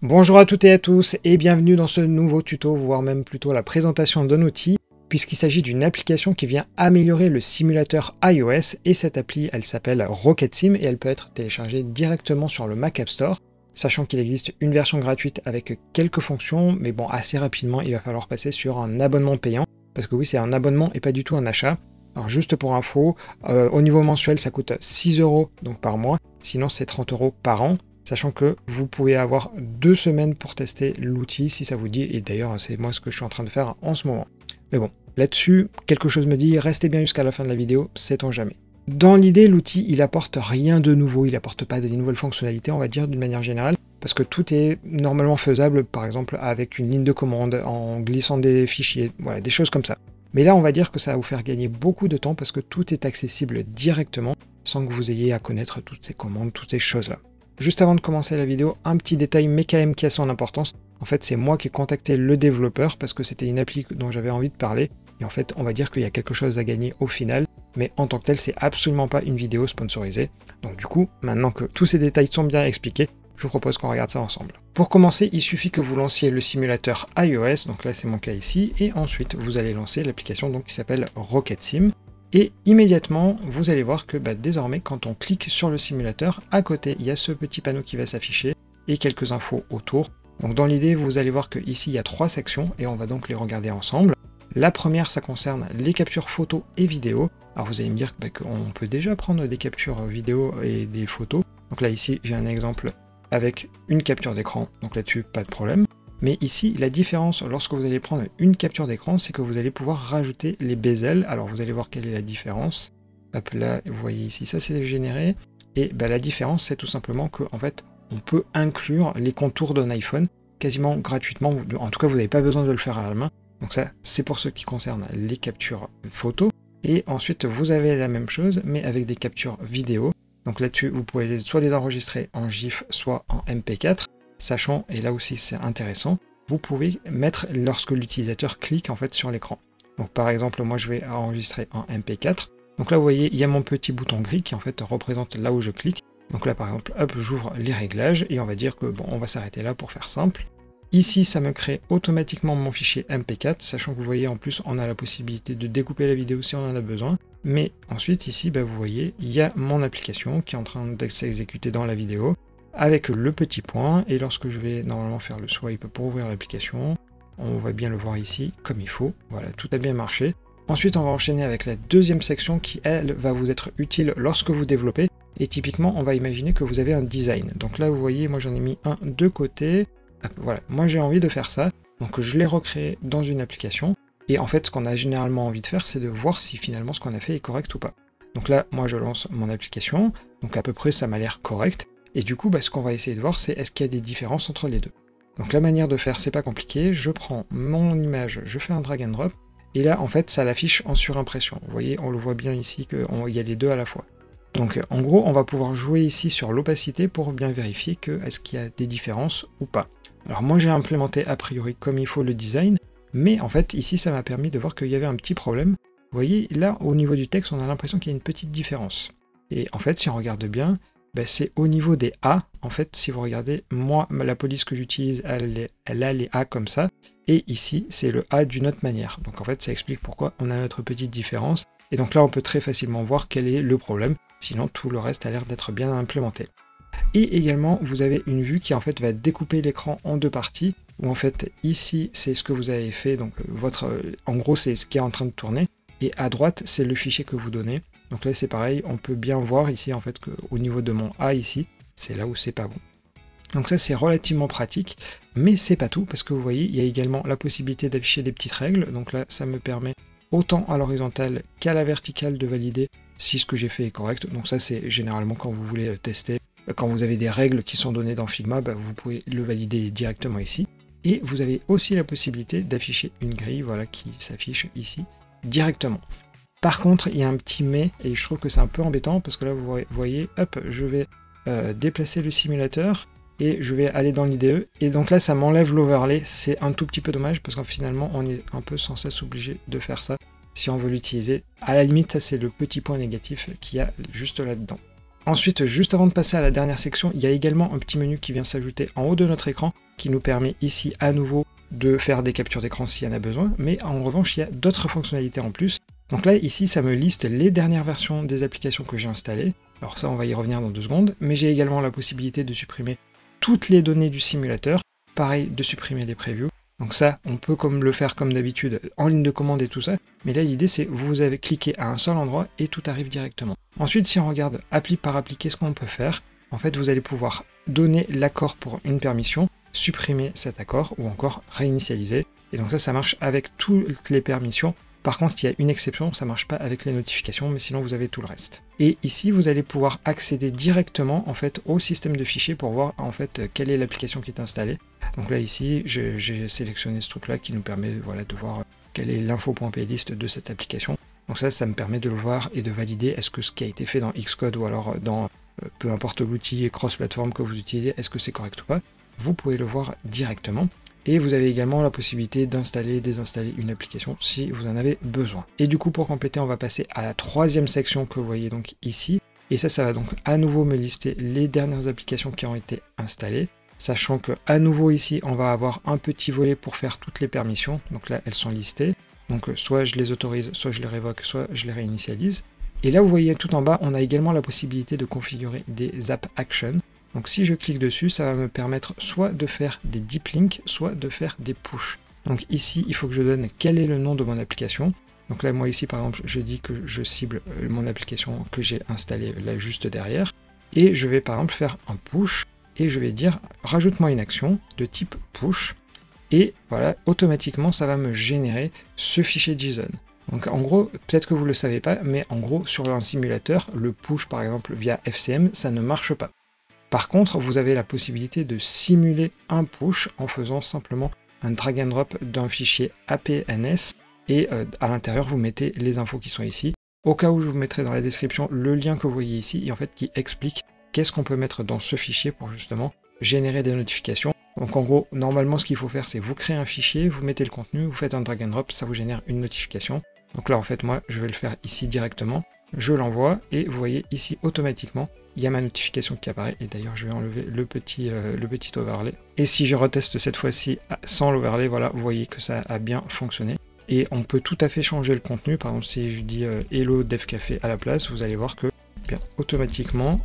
Bonjour à toutes et à tous et bienvenue dans ce nouveau tuto, voire même plutôt la présentation d'un outil, puisqu'il s'agit d'une application qui vient améliorer le simulateur iOS et cette appli elle s'appelle RocketSim et elle peut être téléchargée directement sur le Mac App Store, sachant qu'il existe une version gratuite avec quelques fonctions, mais bon assez rapidement il va falloir passer sur un abonnement payant, parce que oui c'est un abonnement et pas du tout un achat. Alors juste pour info, au niveau mensuel ça coûte 6 € donc par mois, sinon c'est 30 € par an. Sachant que vous pouvez avoir 2 semaines pour tester l'outil si ça vous dit, et d'ailleurs c'est moi ce que je suis en train de faire en ce moment. Mais bon, là-dessus, quelque chose me dit, restez bien jusqu'à la fin de la vidéo, sait-on jamais. Dans l'idée, l'outil, il apporte rien de nouveau, il apporte pas de nouvelles fonctionnalités, on va dire d'une manière générale, parce que tout est normalement faisable, par exemple avec une ligne de commande, en glissant des fichiers, voilà, des choses comme ça. Mais là, on va dire que ça va vous faire gagner beaucoup de temps, parce que tout est accessible directement, sans que vous ayez à connaître toutes ces commandes, toutes ces choses-là. Juste avant de commencer la vidéo, un petit détail mais quand même qui a son importance. En fait, c'est moi qui ai contacté le développeur parce que c'était une appli dont j'avais envie de parler. Et en fait, on va dire qu'il y a quelque chose à gagner au final. Mais en tant que tel, c'est absolument pas une vidéo sponsorisée. Donc du coup, maintenant que tous ces détails sont bien expliqués, je vous propose qu'on regarde ça ensemble. Pour commencer, il suffit que vous lanciez le simulateur iOS. Donc là, c'est mon cas ici. Et ensuite, vous allez lancer l'application qui s'appelle RocketSim. Et immédiatement, vous allez voir que désormais, quand on clique sur le simulateur, à côté, il y a ce petit panneau qui va s'afficher et quelques infos autour. Donc dans l'idée, vous allez voir qu'ici, il y a 3 sections et on va donc les regarder ensemble. La première, ça concerne les captures photos et vidéos. Alors vous allez me dire qu'on peut déjà prendre des captures vidéo et des photos. Donc là, ici, j'ai un exemple avec une capture d'écran. Donc là-dessus, pas de problème. Mais ici, la différence lorsque vous allez prendre une capture d'écran, c'est que vous allez pouvoir rajouter les bezels. Alors vous allez voir quelle est la différence. Hop là, vous voyez ici, ça c'est généré. Et la différence, c'est tout simplement qu'en fait, on peut inclure les contours d'un iPhone quasiment gratuitement. En tout cas, vous n'avez pas besoin de le faire à la main. Donc ça, c'est pour ce qui concerne les captures photos. Et ensuite, vous avez la même chose, mais avec des captures vidéo. Donc là-dessus, vous pouvez soit les enregistrer en GIF, soit en MP4. Sachant, et là aussi c'est intéressant, vous pouvez mettre lorsque l'utilisateur clique en fait sur l'écran. Donc par exemple, moi je vais enregistrer en MP4. Donc là vous voyez, il y a mon petit bouton gris qui en fait représente là où je clique. Donc là par exemple, hop, j'ouvre les réglages et on va dire que bon, on va s'arrêter là pour faire simple. Ici, ça me crée automatiquement mon fichier MP4, sachant que vous voyez en plus, on a la possibilité de découper la vidéo si on en a besoin. Mais ensuite ici, vous voyez, il y a mon application qui est en train de s'exécuter dans la vidéo, avec le petit point, et lorsque je vais normalement faire le swipe pour ouvrir l'application, on va bien le voir ici, comme il faut, voilà, tout a bien marché. Ensuite, on va enchaîner avec la deuxième section qui, elle, va vous être utile lorsque vous développez, et typiquement, on va imaginer que vous avez un design. Donc là, vous voyez, moi j'en ai mis un de côté, voilà, moi j'ai envie de faire ça, donc je l'ai recréé dans une application, et en fait, ce qu'on a généralement envie de faire, c'est de voir si finalement ce qu'on a fait est correct ou pas. Donc là, moi je lance mon application, donc à peu près ça m'a l'air correct, et du coup, ce qu'on va essayer de voir, c'est est-ce qu'il y a des différences entre les deux. Donc la manière de faire, c'est pas compliqué, je prends mon image, je fais un drag and drop, et là, en fait, ça l'affiche en surimpression. Vous voyez, on le voit bien ici qu'il y a les deux à la fois. Donc en gros, on va pouvoir jouer ici sur l'opacité pour bien vérifier que est-ce qu'il y a des différences ou pas. Alors moi, j'ai implémenté a priori comme il faut le design, mais en fait, ici, ça m'a permis de voir qu'il y avait un petit problème. Vous voyez, là, au niveau du texte, on a l'impression qu'il y a une petite différence. Et en fait, si on regarde bien, c'est au niveau des A, en fait, si vous regardez, moi, la police que j'utilise, elle a les A comme ça, et ici, c'est le A d'une autre manière. Donc en fait, ça explique pourquoi on a notre petite différence, et donc là, on peut très facilement voir quel est le problème, sinon tout le reste a l'air d'être bien implémenté. Et également, vous avez une vue qui en fait va découper l'écran en deux parties, où en fait, ici, c'est ce que vous avez fait, donc en gros, c'est ce qui est en train de tourner, et à droite, c'est le fichier que vous donnez. Donc là c'est pareil, on peut bien voir ici en fait qu'au niveau de mon A ici, c'est là où c'est pas bon. Donc ça c'est relativement pratique, mais c'est pas tout, parce que vous voyez, il y a également la possibilité d'afficher des petites règles, donc là ça me permet autant à l'horizontale qu'à la verticale de valider si ce que j'ai fait est correct. Donc ça c'est généralement quand vous voulez tester, quand vous avez des règles qui sont données dans Figma, vous pouvez le valider directement ici. Et vous avez aussi la possibilité d'afficher une grille, voilà, qui s'affiche ici directement. Par contre, il y a un petit mais, et je trouve que c'est un peu embêtant, parce que là, vous voyez, hop, je vais déplacer le simulateur, et je vais aller dans l'IDE, et donc là, ça m'enlève l'overlay, c'est un tout petit peu dommage, parce que finalement, on est un peu sans cesse obligé de faire ça, si on veut l'utiliser. À la limite, ça c'est le petit point négatif qu'il y a juste là-dedans. Ensuite, juste avant de passer à la dernière section, il y a également un petit menu qui vient s'ajouter en haut de notre écran, qui nous permet ici à nouveau de faire des captures d'écran s'il y en a besoin, mais en revanche, il y a d'autres fonctionnalités en plus. Donc là, ici, ça me liste les dernières versions des applications que j'ai installées. Alors ça, on va y revenir dans 2 secondes, mais j'ai également la possibilité de supprimer toutes les données du simulateur, pareil, de supprimer les previews. Donc ça, on peut le faire comme d'habitude en ligne de commande et tout ça, mais là l'idée c'est vous avez cliqué à un seul endroit et tout arrive directement. Ensuite, si on regarde appli par appli, qu'est-ce qu'on peut faire? En fait, vous allez pouvoir donner l'accord pour une permission, supprimer cet accord ou encore réinitialiser. Et donc ça marche avec toutes les permissions. Par contre, il y a une exception, ça ne marche pas avec les notifications, mais sinon vous avez tout le reste. Et ici, vous allez pouvoir accéder directement en fait au système de fichiers pour voir en fait quelle est l'application qui est installée. Donc là ici, j'ai sélectionné ce truc-là qui nous permet voilà, de voir quelle est l'info.plist de cette application. Donc ça me permet de le voir et de valider est-ce que ce qui a été fait dans Xcode ou alors dans peu importe l'outil cross-platform que vous utilisez, est-ce que c'est correct ou pas. Vous pouvez le voir directement. Et vous avez également la possibilité d'installer et désinstaller une application si vous en avez besoin. Et du coup, pour compléter, on va passer à la 3e section que vous voyez donc ici. Et ça va donc à nouveau me lister les dernières applications qui ont été installées. Sachant que à nouveau ici, on va avoir un petit volet pour faire toutes les permissions. Donc là, elles sont listées. Donc soit je les autorise, soit je les révoque, soit je les réinitialise. Et là, vous voyez tout en bas, on a également la possibilité de configurer des app actions. Donc si je clique dessus, ça va me permettre soit de faire des deep links, soit de faire des push. Donc ici, il faut que je donne quel est le nom de mon application. Donc là, moi ici, par exemple, je dis que je cible mon application que j'ai installée là juste derrière. Et je vais par exemple faire un push et je vais dire rajoute-moi une action de type push. Et voilà, automatiquement, ça va me générer ce fichier JSON. Donc en gros, peut-être que vous ne le savez pas, mais en gros, sur un simulateur, le push par exemple via FCM, ça ne marche pas. Par contre, vous avez la possibilité de simuler un push en faisant simplement un drag and drop d'un fichier APNS et à l'intérieur, vous mettez les infos qui sont ici. Au cas où, je vous mettrai dans la description le lien que vous voyez ici et en fait qui explique qu'est-ce qu'on peut mettre dans ce fichier pour justement générer des notifications. Donc en gros, normalement, ce qu'il faut faire, c'est vous créer un fichier, vous mettez le contenu, vous faites un drag and drop, ça vous génère une notification. Donc là, en fait, moi, je vais le faire ici directement. Je l'envoie et vous voyez ici automatiquement, il y a ma notification qui apparaît. Et d'ailleurs, je vais enlever le petit overlay. Et si je reteste cette fois-ci sans l'overlay, voilà, vous voyez que ça a bien fonctionné. Et on peut tout à fait changer le contenu. Par exemple, si je dis Hello Dev Café à la place, vous allez voir que bien automatiquement,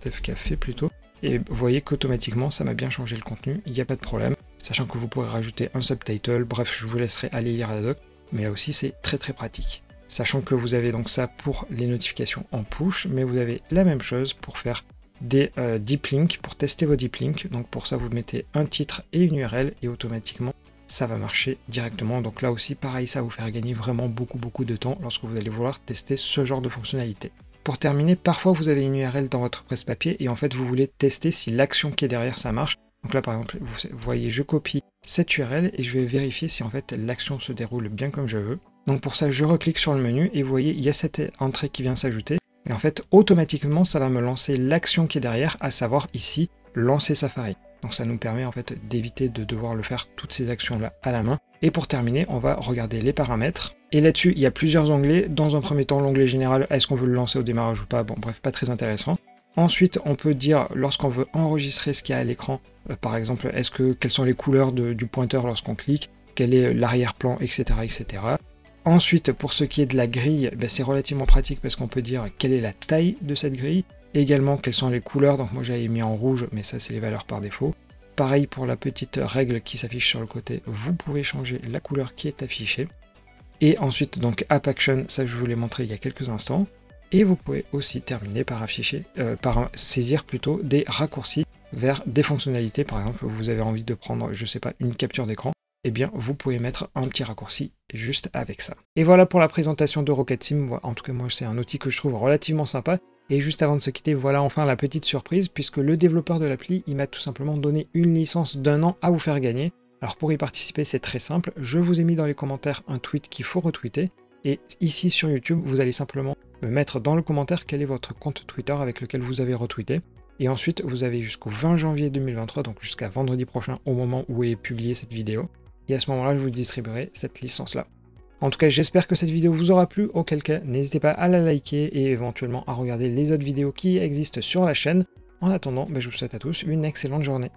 Dev Café plutôt, et vous voyez qu'automatiquement, ça m'a bien changé le contenu. Il n'y a pas de problème. Sachant que vous pourrez rajouter un subtitle. Bref, je vous laisserai aller lire la doc. Mais là aussi, c'est très très pratique. Sachant que vous avez donc ça pour les notifications en push, mais vous avez la même chose pour faire des deep links, pour tester vos deep links. Donc pour ça, vous mettez un titre et une URL et automatiquement, ça va marcher directement. Donc là aussi, pareil, ça va vous faire gagner vraiment beaucoup de temps lorsque vous allez vouloir tester ce genre de fonctionnalité. Pour terminer, parfois vous avez une URL dans votre presse-papier et en fait, vous voulez tester si l'action qui est derrière, ça marche. Donc là, par exemple, vous voyez, je copie cette URL et je vais vérifier si en fait l'action se déroule bien comme je veux. Donc pour ça, je reclique sur le menu et vous voyez, il y a cette entrée qui vient s'ajouter. Et en fait, automatiquement, ça va me lancer l'action qui est derrière, à savoir ici, lancer Safari. Donc ça nous permet en fait d'éviter de devoir le faire toutes ces actions-là à la main. Et pour terminer, on va regarder les paramètres. Et là-dessus, il y a plusieurs onglets. Dans un premier temps, l'onglet général, est-ce qu'on veut le lancer au démarrage ou pas? Bon, bref, pas très intéressant. Ensuite, on peut dire, lorsqu'on veut enregistrer ce qu'il y a à l'écran, par exemple, quelles sont les couleurs du pointeur lorsqu'on clique, quel est l'arrière-plan, etc., etc. Ensuite, pour ce qui est de la grille, c'est relativement pratique parce qu'on peut dire quelle est la taille de cette grille, et également quelles sont les couleurs. Donc moi j'avais mis en rouge, mais ça c'est les valeurs par défaut. Pareil pour la petite règle qui s'affiche sur le côté, vous pouvez changer la couleur qui est affichée. Et ensuite, donc App Action, ça je vous l'ai montré il y a quelques instants. Et vous pouvez aussi terminer par saisir plutôt des raccourcis vers des fonctionnalités. Par exemple, vous avez envie de prendre, je sais pas, une capture d'écran, eh bien vous pouvez mettre un petit raccourci juste avec ça. Et voilà pour la présentation de RocketSim. En tout cas, moi c'est un outil que je trouve relativement sympa. Et juste avant de se quitter, voilà enfin la petite surprise, puisque le développeur de l'appli, il m'a tout simplement donné une licence d'1 an à vous faire gagner. Alors pour y participer, c'est très simple. Je vous ai mis dans les commentaires un tweet qu'il faut retweeter. Et ici sur YouTube, vous allez simplement me mettre dans le commentaire quel est votre compte Twitter avec lequel vous avez retweeté. Et ensuite, vous avez jusqu'au 20 janvier 2023, donc jusqu'à vendredi prochain au moment où est publiée cette vidéo. Et à ce moment-là, je vous distribuerai cette licence-là. En tout cas, j'espère que cette vidéo vous aura plu, auquel cas, n'hésitez pas à la liker et éventuellement à regarder les autres vidéos qui existent sur la chaîne. En attendant, je vous souhaite à tous une excellente journée.